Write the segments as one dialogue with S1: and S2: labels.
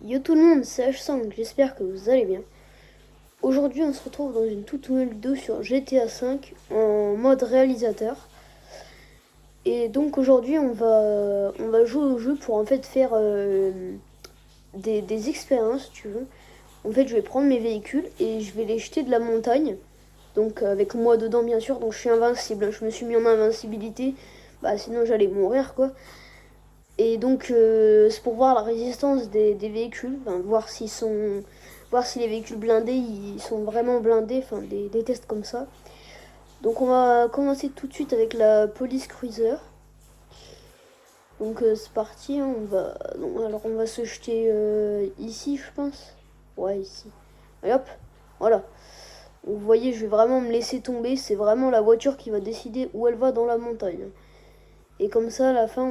S1: Yo tout le monde, c'est H5, j'espère que vous allez bien. Aujourd'hui on se retrouve dans une toute nouvelle vidéo sur GTA V en mode réalisateur. Et donc aujourd'hui on va jouer au jeu pour en fait faire des expériences si tu veux. En fait je vais prendre mes véhicules et je vais les jeter de la montagne. Donc avec moi dedans bien sûr, donc je suis invincible, hein. Je me suis mis en invincibilité, bah sinon j'allais mourir quoi. Et donc c'est pour voir la résistance des véhicules, enfin, voir si les véhicules blindés ils sont vraiment blindés, enfin des tests comme ça. Donc on va commencer tout de suite avec la police cruiser. Donc c'est parti, hein, alors on va se jeter ici je pense. Ouais ici. Et hop, voilà. Vous voyez, je vais vraiment me laisser tomber, c'est vraiment la voiture qui va décider où elle va dans la montagne. Et comme ça à la fin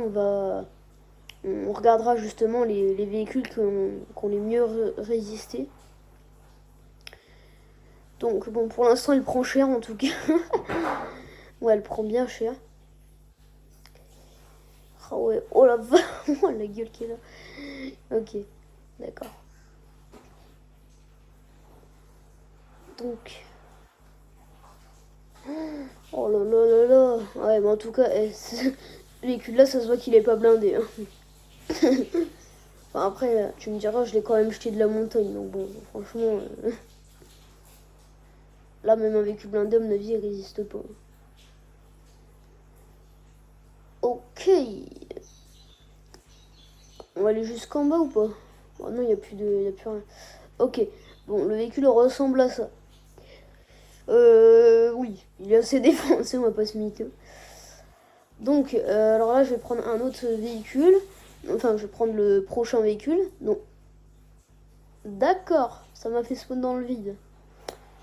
S1: on regardera justement les véhicules qui ont les mieux résisté. Donc bon, pour l'instant, elle prend cher en tout cas. Ouais, elle prend bien cher. Ah ouais, oh la vache, oh la gueule qu'elle a. Ok, d'accord. Donc, oh là là là là. Ouais, mais en tout cas, ce véhicule là, ça se voit qu'il est pas blindé, hein. Enfin, après, tu me diras, je l'ai quand même jeté de la montagne, donc bon, franchement, là, même un véhicule blindé, à mon avis, il résiste pas. Ok. On va aller jusqu'en bas ou pas? Oh non, il n'y a plus de. Y a plus rien. Ok. Bon, le véhicule ressemble à ça. Oui, il est assez défoncé, on va pas se mytho. Donc, alors là, je vais prendre un autre véhicule. Enfin, je vais prendre le prochain véhicule. Donc, d'accord, ça m'a fait spawn dans le vide.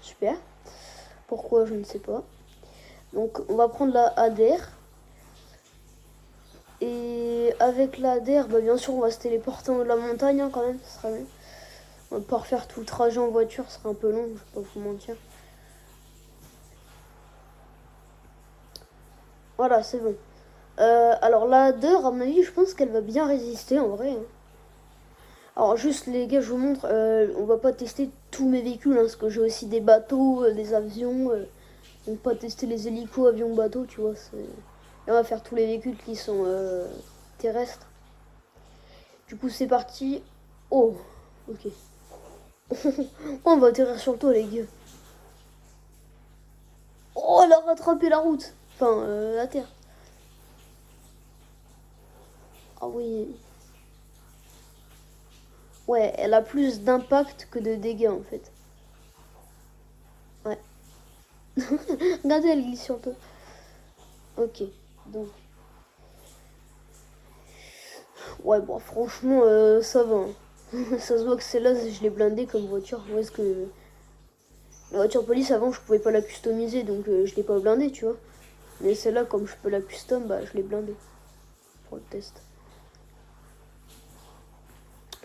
S1: Super. Pourquoi, je ne sais pas. Donc, on va prendre la ADR. Et avec la ADR, bah, bien sûr, on va se téléporter en haut de la montagne, hein, quand même, ça sera mieux. On va pas refaire tout le trajet en voiture, ce sera un peu long, je vais pas vous mentir. Voilà, c'est bon. Alors la Hadar, à mon avis, je pense qu'elle va bien résister en vrai, hein. Alors juste les gars, je vous montre, on va pas tester tous mes véhicules, hein, parce que j'ai aussi des bateaux, des avions. Donc pas tester les hélicos, avions, bateaux, tu vois. Et on va faire tous les véhicules qui sont terrestres. Du coup c'est parti. Oh, ok. On va atterrir sur le toit les gars. Oh, elle a rattrapé la route. Enfin, la terre. Ah oui. Ouais, elle a plus d'impact que de dégâts en fait. Ouais. Regardez, elle glisse sur toi. Ok, donc. Ouais, bon, franchement, ça va, hein. Ça se voit que celle-là, je l'ai blindée comme voiture. Moi, est-ce que. La voiture police, avant, je pouvais pas la customiser, donc je l'ai pas blindée, tu vois. Mais celle-là, comme je peux la custom, bah, je l'ai blindée pour le test.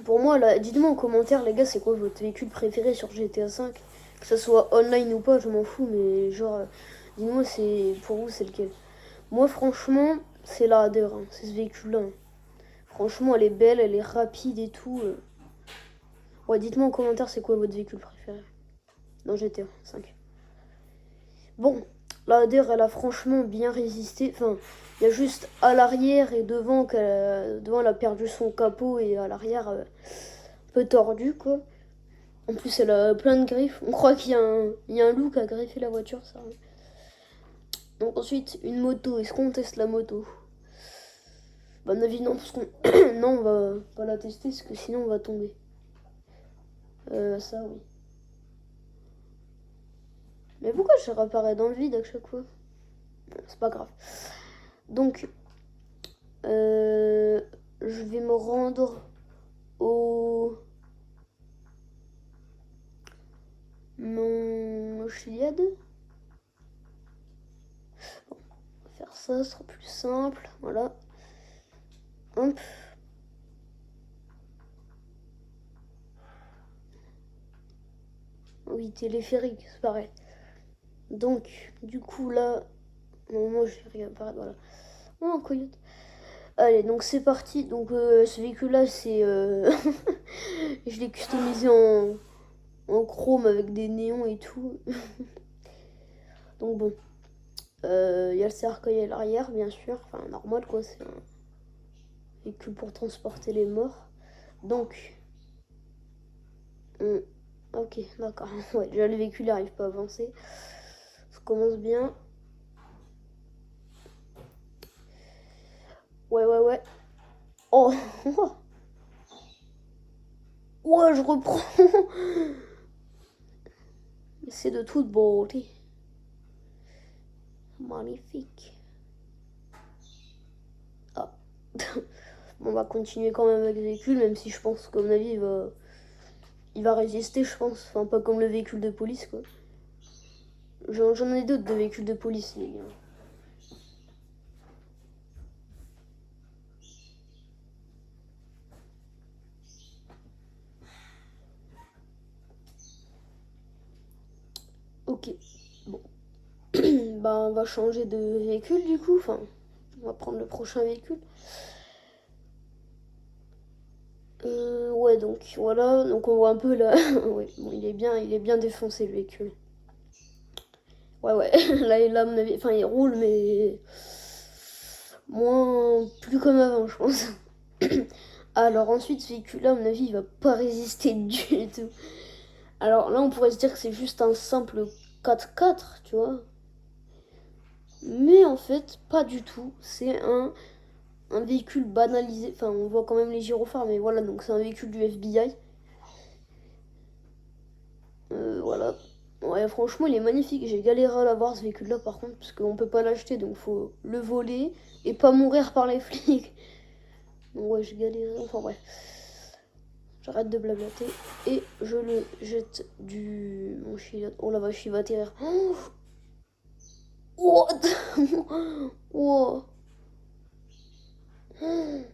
S1: Pour moi, là, dites-moi en commentaire, les gars, c'est quoi votre véhicule préféré sur GTA V? Que ça soit online ou pas, je m'en fous, mais genre, dites-moi, c'est pour vous, c'est lequel? Moi, franchement, c'est la Hadar, hein, c'est ce véhicule-là, hein. Franchement, elle est belle, elle est rapide et tout. Ouais, dites-moi en commentaire, c'est quoi votre véhicule préféré dans GTA V. Bon, la Hadar, elle a franchement bien résisté. Enfin, il y a juste à l'arrière et devant, devant, elle a perdu son capot et à l'arrière, un peu tordu, quoi. En plus, elle a plein de griffes. On croit il y a un loup qui a griffé la voiture, ça. Donc ensuite, une moto. Est-ce qu'on teste la moto? Bah, à mon avis, non, parce qu'on... non, on va pas la tester, parce que sinon, on va tomber. Ça, oui. Mais pourquoi je réapparais dans le vide à chaque fois? C'est pas grave. Donc, je vais me rendre au... Mon Chiliade. Bon, on va faire ça, ce sera plus simple. Voilà. Hop. Oui, téléphérique, c'est pareil. Donc, du coup, là, normalement, je vais réapparaître, voilà. Oh, un coyote. Allez, donc c'est parti. Donc, ce véhicule-là, c'est Je l'ai customisé en chrome avec des néons et tout. Donc bon. Il y a le cercueil à l'arrière, bien sûr. Enfin, normal, quoi. C'est un véhicule pour transporter les morts. Donc... Ok, d'accord. Ouais, déjà le véhicule n'arrive pas à avancer. Ça commence bien. Ouais. Oh. Ouais, je reprends. Mais c'est de toute beauté. Magnifique. Ah. On va continuer quand même avec le véhicule, même si je pense qu'à mon avis, il va résister, je pense. Enfin, pas comme le véhicule de police, quoi. J'en ai d'autres de véhicules de police, les gars. Ok. Bon. Bah, on va changer de véhicule, du coup. Enfin, on va prendre le prochain véhicule. Ouais, donc voilà, donc on voit un peu là. Ouais, bon, il est bien défoncé le véhicule. Ouais, là, à mon avis, enfin, il roule, mais moins, plus comme avant, je pense. Alors ensuite, ce véhicule-là, à mon avis, il va pas résister du tout. Alors là, on pourrait se dire que c'est juste un simple 4x4, tu vois. Mais en fait, pas du tout. C'est un véhicule banalisé. Enfin, on voit quand même les gyrophares, mais voilà, donc c'est un véhicule du FBI. Voilà. Ouais, franchement, il est magnifique. J'ai galéré à l'avoir ce véhicule-là, par contre, parce qu'on peut pas l'acheter, donc faut le voler et pas mourir par les flics. Donc ouais, j'ai galéré. Enfin bref. J'arrête de blablater et je le jette du... Mon chien... Oh la vache, il va atterrir. Oh, what? Wow.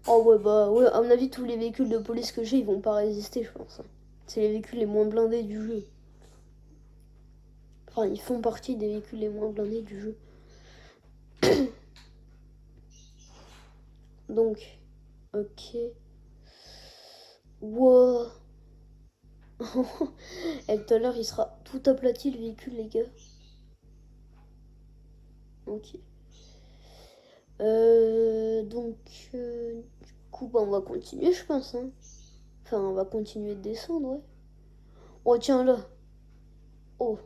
S1: Oh ouais, bah ouais, à mon avis, tous les véhicules de police que j'ai, ils vont pas résister, je pense. C'est les véhicules les moins blindés du jeu. Enfin, ils font partie des véhicules les moins blindés du jeu. Donc, ok. Wow. Et tout à l'heure, il sera tout aplati le véhicule, les gars. Ok. Du coup, bah, on va continuer, je pense. Hein. Enfin, on va continuer de descendre, ouais. Oh, tiens, là. Oh.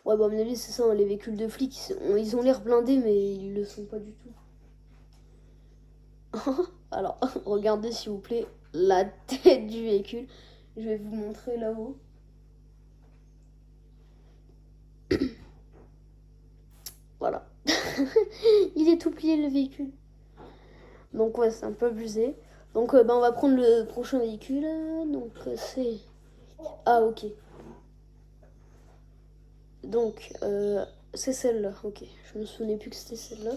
S1: Ouais, bah, à mon avis, c'est ça, hein, les véhicules de flics, ils ont l'air blindés, mais ils le sont pas du tout. Alors, regardez, s'il vous plaît, la tête du véhicule. Je vais vous montrer là-haut. Voilà. Il est tout plié, le véhicule. Donc, ouais, c'est un peu abusé. Donc, bah, on va prendre le prochain véhicule. Donc, c'est... Ah, ok. Donc, c'est celle-là. Ok, je me souvenais plus que c'était celle-là.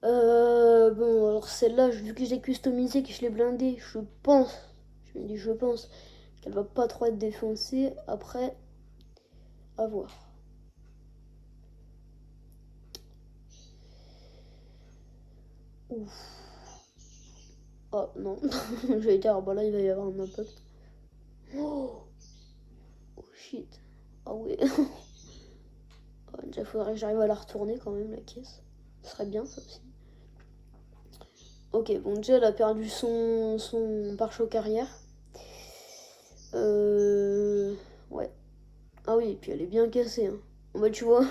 S1: Bon, alors celle-là, vu que je l'ai customisée, que je l'ai blindée, je me dis je pense qu'elle va pas trop être défoncée. Après, à voir. Ouf. Oh non, j'allais dire, ah bah là il va y avoir un impact. Oh, oh shit. Ah ouais. Oh, déjà faudrait que j'arrive à la retourner quand même, la caisse. Ce serait bien ça aussi. Ok, bon déjà elle a perdu son pare-choc arrière. Ouais. Ah oui, et puis elle est bien cassée. Hein. Bah tu vois,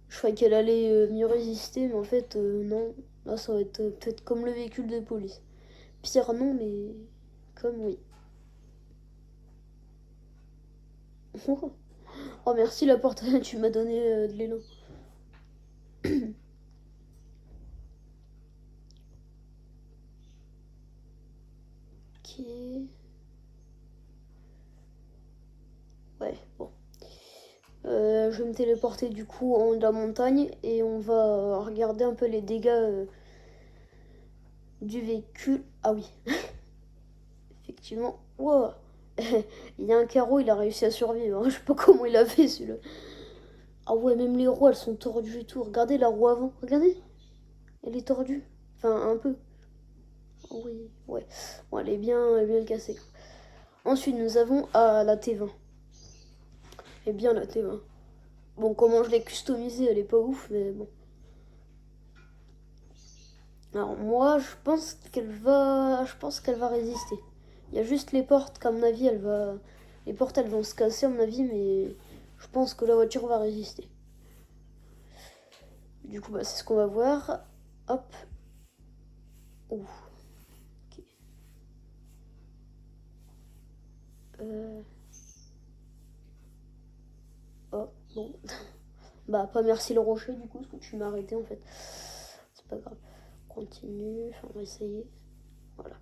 S1: je croyais qu'elle allait mieux résister, mais en fait non. Là ça va être peut-être comme le véhicule de police. Pire non, mais comme oui. Oh merci la porte, tu m'as donné de l'élan. Ok. Ouais, bon. Je vais me téléporter du coup en haut de la montagne et on va regarder un peu les dégâts du véhicule. Ah oui, effectivement. Wow. Il y a un carreau, il a réussi à survivre. Hein. Je sais pas comment il a fait celui-là. Ah ouais, même les roues, elles sont tordues et tout. Regardez la roue avant. Regardez. Elle est tordue. Enfin, un peu. Oui, ouais. Bon, elle est bien cassée. Ensuite, nous avons la T20. Elle est bien la T20. Bon, comment je l'ai customisée, elle est pas ouf, mais bon. Alors moi, je pense qu'elle va résister. Il y a juste les portes, qu'à mon avis, les portes, elles vont se casser à mon avis, mais je pense que la voiture va résister. Du coup, bah, c'est ce qu'on va voir. Hop. Ouh. Ok. Oh, bon. Bah, pas merci le rocher, du coup, parce que tu m'as arrêté, en fait. C'est pas grave. Continue, enfin, on va essayer. Voilà.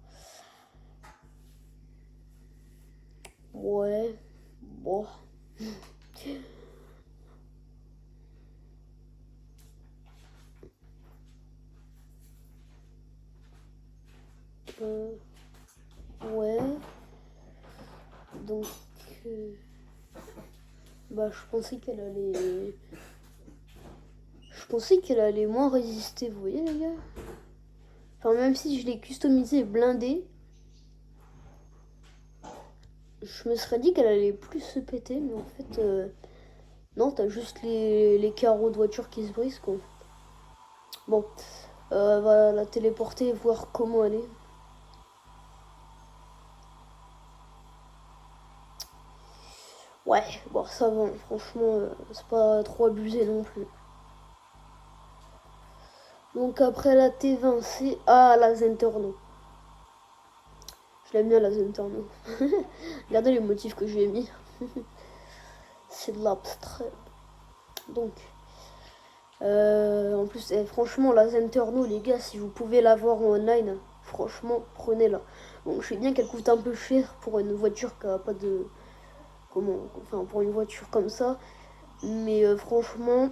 S1: Ouais. Bon. Ouais. Donc, bah, je pensais qu'elle allait moins résister, vous voyez, les gars. Enfin, même si je l'ai customisée blindée, je me serais dit qu'elle allait plus se péter, mais en fait, non, t'as juste les carreaux de voiture qui se brisent, quoi. Bon, on va la téléporter et voir comment elle est. Ouais, bon, ça va, franchement, c'est pas trop abusé non plus. Donc après la T20, c'est... Ah, la Zentorno. Je l'aime bien, la Zentorno. Regardez les motifs que j'ai mis. C'est de l'abstrait. Donc, en plus, franchement, la Zentorno, les gars, si vous pouvez l'avoir en online, franchement, prenez-la. Bon, je sais bien qu'elle coûte un peu cher pour une voiture qui a pas de... Comment... Enfin, pour une voiture comme ça. Mais franchement,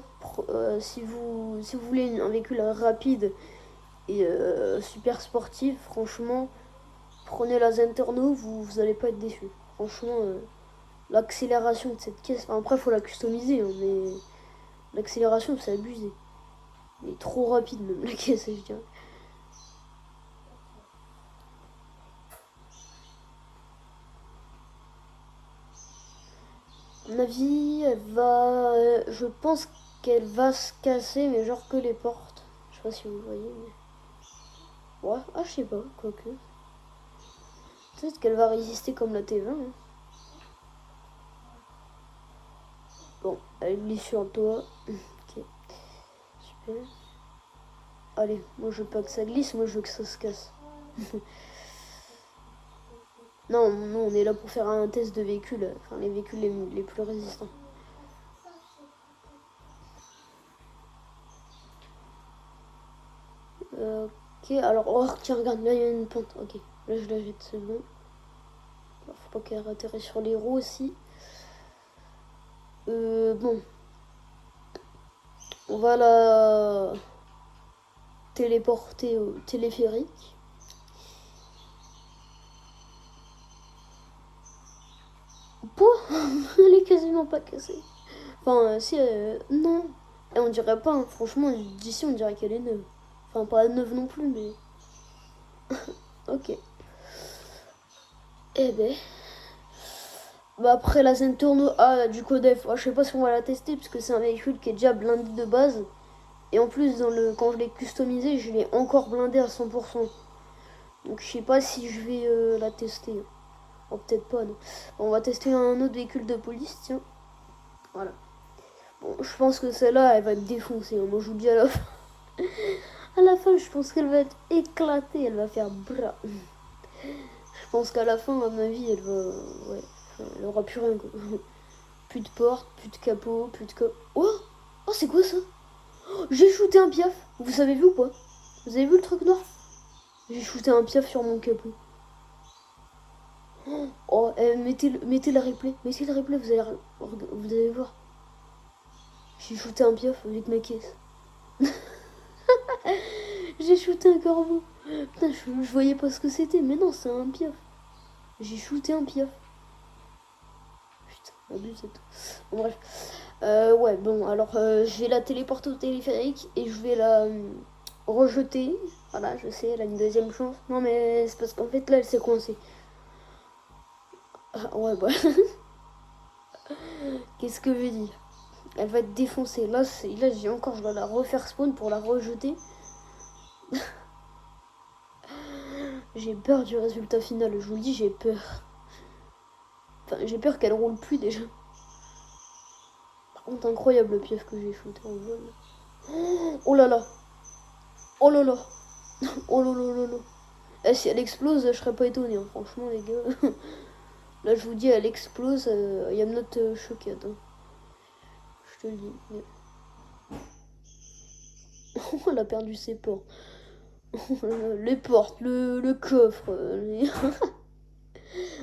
S1: si vous voulez un véhicule rapide et super sportif, franchement, prenez la Zentorno, vous allez pas être déçu. Franchement, l'accélération de cette caisse, enfin, après, il faut la customiser, hein, mais l'accélération, c'est abusé. Elle est trop rapide, même la caisse, je dirais. À mon avis, je pense qu'elle va se casser, mais genre que les portes. Je sais pas si vous voyez, mais. Ouais, ah, je sais pas, quoique. Peut-être qu'elle va résister comme la T20. Hein. Bon, elle glisse sur le toit. Ok, super. Allez, moi je veux pas que ça glisse, moi je veux que ça se casse. Non, non, on est là pour faire un test de véhicule, enfin les véhicules les plus résistants. Ok, alors, oh tiens, regarde, là il y a une pente. Ok, là je la jette, c'est bon. Alors, faut pas qu'elle atterrisse sur les roues aussi. Bon, on va la téléporter au téléphérique. Pouah, elle est quasiment pas cassée. Enfin, si, non. Et on dirait pas, hein. Franchement, d'ici on dirait qu'elle est neuve. Enfin, pas neuve non plus, mais. Ok. Eh ben. Bah après la Zentorno A du Codef, je sais pas si on va la tester parce que c'est un véhicule qui est déjà blindé de base. Et en plus, quand je l'ai customisé, je l'ai encore blindé à 100%. Donc je sais pas si je vais la tester. Oh, peut-être pas, non. Bon, on va tester un autre véhicule de police, tiens. Voilà. Bon, je pense que celle-là, elle va être défoncée. Hein. Moi, je vous dis à la fin. À la fin, je pense qu'elle va être éclatée. Elle va faire bras. Je pense qu'à la fin, à mon avis, elle va. Ouais. Elle aura plus rien, quoi. Plus de porte, plus de capot, plus de Oh, oh, c'est quoi ça? Oh, j'ai shooté un piaf. Vous avez vu ou pas? Vous avez vu le truc noir? J'ai shooté un piaf sur mon capot. Oh, mettez le replay. Mettez le replay, vous allez voir. J'ai shooté un piaf avec ma caisse. J'ai shooté un corbeau. Putain, je voyais pas ce que c'était. Mais non, c'est un piaf. J'ai shooté un piaf. Putain, abusé tout. Bon, bref. Ouais, bon, alors je vais la téléporter au téléphérique et je vais la rejetée. Voilà, je sais, elle a une deuxième chance. Non, mais c'est parce qu'en fait, là, elle s'est coincée. Ah, ouais, bah. Qu'est-ce que je dis? Elle va être défoncée. Là, je dois la refaire spawn pour la rejeter. J'ai peur du résultat final. Je vous le dis, j'ai peur. Enfin, j'ai peur qu'elle roule plus déjà. Par contre, incroyable le piège que j'ai shooté en vol. Oh là là. Oh là là. Oh là là là là. Eh, si elle explose, je serais pas étonné, hein. Franchement, les gars. Là, je vous dis, elle explose. I am not shocked. Hein. Je te le dis. Mais... elle a perdu ses portes. Les portes, le coffre.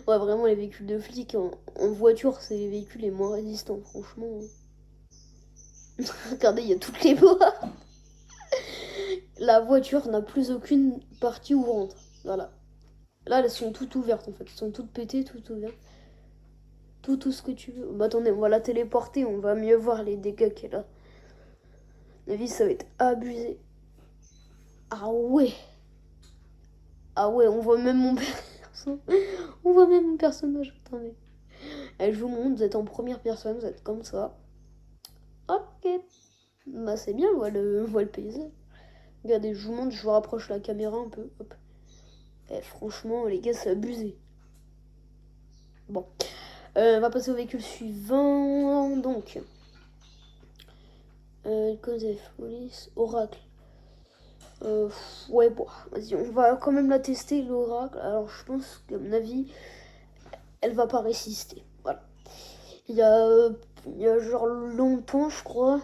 S1: Ouais, vraiment, les véhicules de flics en voiture, c'est les véhicules les moins résistants, franchement. Regardez, il y a toutes les portes. La voiture n'a plus aucune partie ouvrante. Voilà. Là, elles sont toutes ouvertes en fait. Elles sont toutes pétées, toutes ouvertes. Tout ce que tu veux. Bah attendez, on va la téléporter, on va mieux voir les dégâts qu'elle a. Ma vie, ça va être abusé. Ah ouais. Ah ouais, on voit même mon perso. On voit même mon personnage. Attendez. Et je vous montre, vous êtes en première personne, vous êtes comme ça. Ok. Bah c'est bien, on voit le paysage. Regardez, je vous montre, je vous rapproche la caméra un peu. Hop. Et franchement, les gars, c'est abusé. Bon. On va passer au véhicule suivant. Donc. Police, Oracle. Ouais, bon, vas-y, on va quand même la tester, l'Oracle. Alors, je pense qu'à mon avis, elle va pas résister. Voilà. Il y a, euh, il y a genre longtemps, je crois.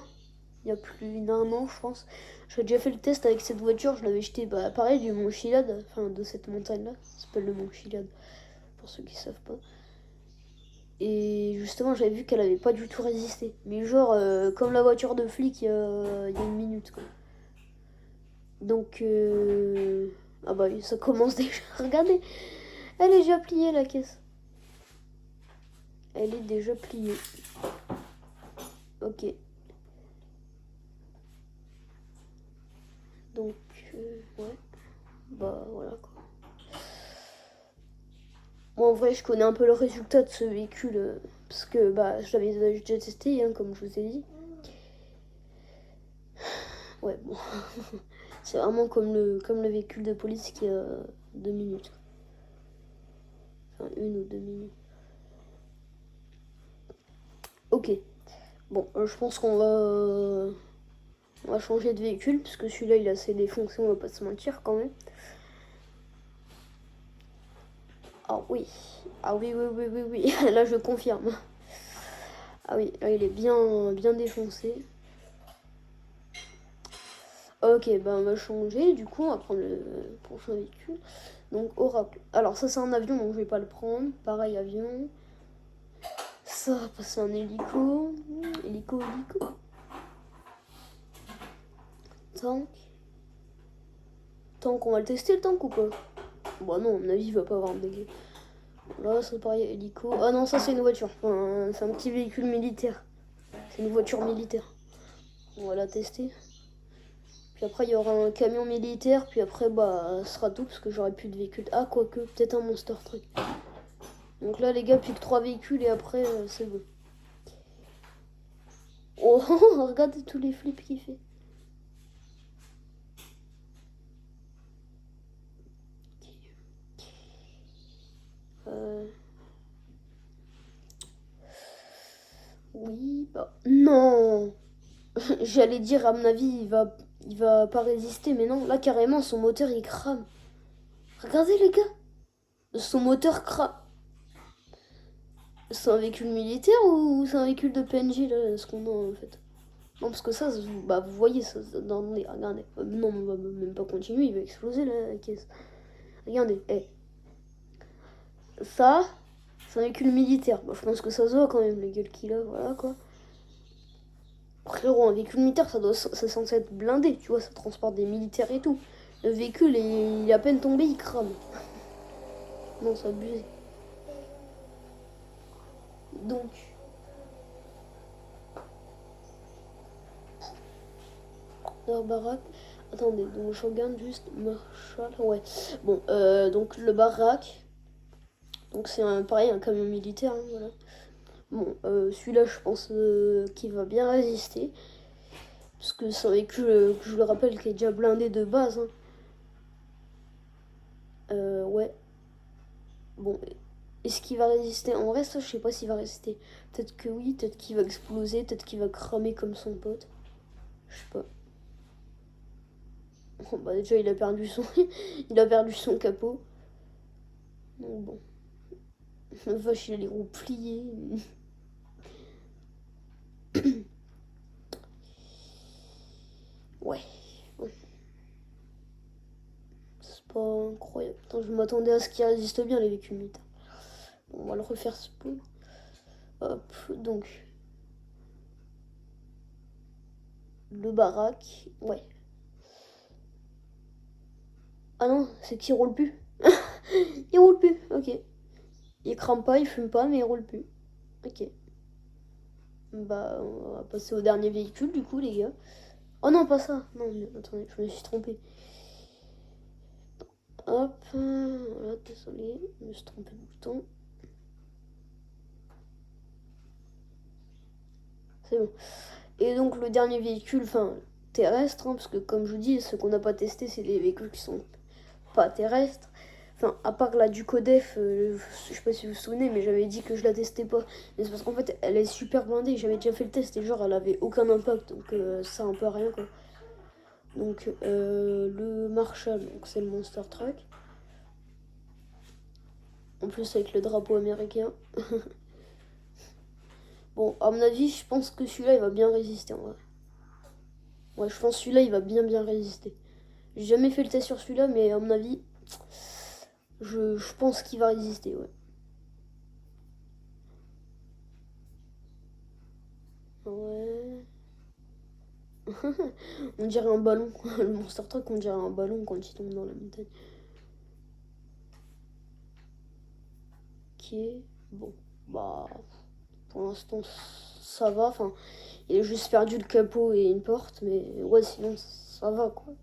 S1: Il y a plus d'un an, je pense. J'ai déjà fait le test avec cette voiture. Je l'avais jetée, bah, pareil, du Mont Chiliad. Enfin, de cette montagne-là. Ça s'appelle le Mont Chiliad, pour ceux qui savent pas. Et justement, j'avais vu qu'elle avait pas du tout résisté. Mais genre, comme la voiture de flic il y a une minute, quoi. Donc, ah bah ça commence déjà. Regardez, elle est déjà pliée la caisse. Elle est déjà pliée. Ok. Donc, ouais. Bah voilà quoi. Moi en vrai, je connais un peu le résultat de ce véhicule. Parce que bah je l'avais déjà testé, hein, comme je vous ai dit. Ouais, bon. C'est vraiment comme le véhicule de police qui a 2 minutes. Enfin, 1 ou 2 minutes. Ok. Bon, je pense on va changer de véhicule, parce que celui-là, il a assez défoncé, on va pas se mentir quand même. Ah oui. Ah oui, oui, oui, oui, oui. Là, je confirme. Ah oui, là, il est bien défoncé. Ok, bah on va changer. Du coup, on va prendre le prochain véhicule. Donc, Oracle. Alors, ça, c'est un avion, donc je vais pas le prendre. Pareil, avion. Ça, c'est un hélico. Hélico. Tank. Tank, on va le tester, le tank ou pas? Bah non, à mon avis, il va pas avoir de dégâts. Là, c'est pareil, hélico. Ah non, ça, c'est une voiture. Enfin, c'est un petit véhicule militaire. C'est une voiture militaire. On va la tester. Puis après, il y aura un camion militaire. Puis après, bah, ce sera tout parce que j'aurai plus de véhicules. Ah, quoique, peut-être un monster truck. Donc là, les gars, plus que 3 véhicules et après, c'est bon. Oh, regardez tous les flips qu'il fait. Euh... Oui, bah. Non. J'allais dire, à mon avis, il va pas résister, mais non. Là, carrément, son moteur, il crame. Regardez, les gars. Son moteur crame. C'est un véhicule militaire ou c'est un véhicule de PNJ, là, ce qu'on a, en fait? Non, parce que ça, bah, vous voyez, ça, regardez. Non, on va même pas continuer, il va exploser la caisse. Regardez, ça, c'est un véhicule militaire. Bah, je pense que ça se voit quand même, les gueules qu'il a, voilà quoi. Frérot, un véhicule militaire, c'est censé être blindé, tu vois, ça transporte des militaires et tout. Le véhicule, il est à peine tombé, il crame. Non, c'est abusé. Donc, leur baraque. Attendez, donc je regarde juste Marshall. Ouais. Bon, donc le baraque. Donc c'est pareil, un camion militaire. Hein, voilà. Bon, celui-là, je pense qu'il va bien résister. Parce que c'est un véhicule, que je le rappelle, qui est déjà blindé de base. Hein. Ouais. Bon, est-ce qu'il va résister? En vrai, ça, je sais pas s'il va résister. Peut-être que oui, peut-être qu'il va exploser, peut-être qu'il va cramer comme son pote. Je sais pas. Oh, bah déjà, il a perdu son, il a perdu son capot. Donc bon. La vache, il a les roues pliées. Ouais. Bon. C'est pas incroyable. Attends, je m'attendais à ce qu'il résiste bien, les véhicules militaires. Bon, on va le refaire spawn. Hop, donc. Le baraque. Ouais. Ah non, c'est qu'il roule plus. Il roule plus, ok. Il crame pas, il fume pas, mais il roule plus. Ok. Bah, on va passer au dernier véhicule, du coup, les gars. Oh non, pas ça. Non, mais attendez, je me suis trompé. Hop, voilà, désolé, je me suis trompé de bouton. C'est bon. Et donc, le dernier véhicule, enfin, terrestre, hein, parce que comme je vous dis, ce qu'on n'a pas testé, c'est des véhicules qui sont pas terrestres. Enfin, à part la Ducodef, je sais pas si vous vous souvenez, mais j'avais dit que je la testais pas. Mais c'est parce qu'en fait, elle est super blindée. J'avais déjà fait le test et genre, elle avait aucun impact. Donc, ça sert un peu à rien, quoi. Donc, le Marshall, donc c'est le Monster Truck. En plus, avec le drapeau américain. Bon, à mon avis, je pense que celui-là, il va bien résister, en vrai. Ouais, je pense que celui-là, il va bien résister. J'ai jamais fait le test sur celui-là, mais à mon avis, je pense qu'il va résister, ouais. Ouais. On dirait un ballon. Le Monster Truck, on dirait un ballon quand il tombe dans la montagne. Ok. Bon. Bah. Pour l'instant, ça va. Enfin, il a juste perdu le capot et une porte. Mais ouais, sinon, ça va, quoi.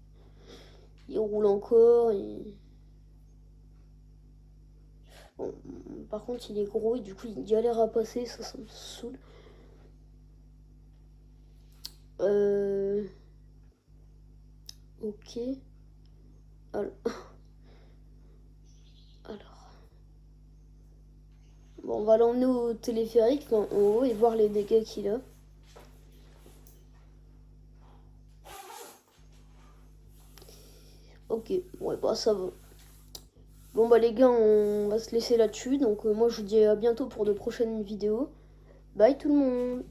S1: Il roule encore. Bon, par contre, il est gros et du coup, il galère à passer. Ça me saoule. Ok. Alors. Alors. Bon, on va l'emmener au téléphérique, enfin, en haut, et voir les dégâts qu'il a. Ok, ouais, bah ça va. Bon bah les gars, on va se laisser là-dessus. Donc moi je vous dis à bientôt pour de prochaines vidéos. Bye tout le monde.